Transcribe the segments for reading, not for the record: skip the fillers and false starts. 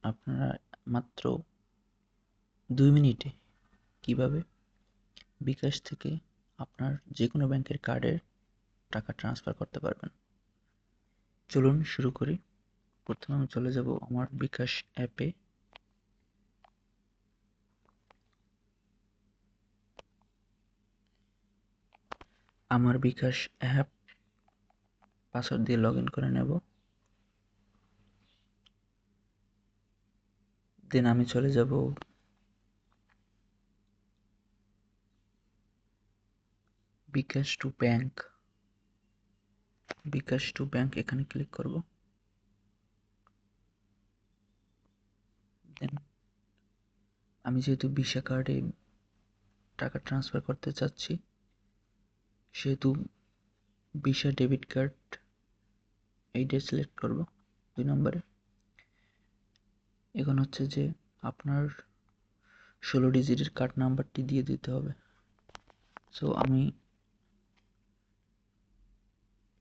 আপনারা মাত্র 2 মিনিটে কিভাবে বিকাশ থেকে আপনার যে কোনো ব্যাংকের কার্ডে টাকা ট্রান্সফার করতে পারবেন। চলুন শুরু করি। প্রথমে আমি চলে যাব আমার বিকাশ অ্যাপে। আমার বিকাশ অ্যাপ পাসওয়ার্ড দিয়ে লগ ইন করে নেব। দেন আমি চলে যাব bKash to bank. BKash to bank এখানে ক্লিক করব। দেন আমি যেহেতু ভিসা কার্ডে টাকা ট্রান্সফার করতে চাচ্ছি, সেহেতু ভিসা ডেবিট কার্ড এইটা সিলেক্ট করব 2 নম্বরে। এখন হচ্ছে যে আপনার 16 ডিজিটের কার্ড নাম্বারটি দিয়ে দিতে হবে। সো আমি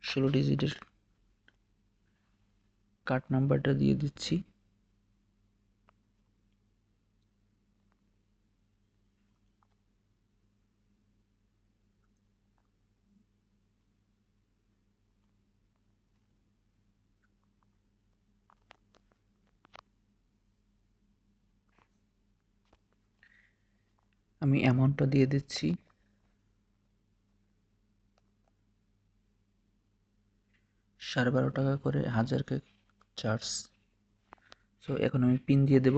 16 ডিজিটের কার্ড নাম্বারটা দিয়ে দিচ্ছি। আমি অ্যামাউন্টটা দিয়ে দিচ্ছি 12.5 টাকা করে 1000কে চার্জ। সো এখন আমি পিন দিয়ে দেব।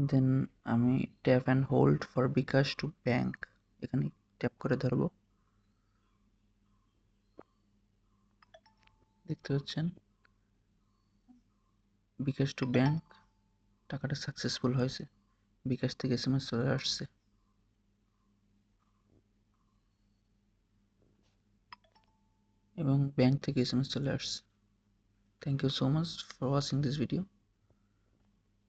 দেন আমি tap and hold for bKash to bank এখানে ট্যাপ করে ধরব। দেখতে পাচ্ছেন বিকাশ টু ব্যাংক টাকাটা সাকসেসফুল হয়েছে। বিকাশ থেকে এসএমএস চলে আসছে এবং ব্যাংক থেকে এসএমএস চলে আসছে। Thank you so much for watching this video.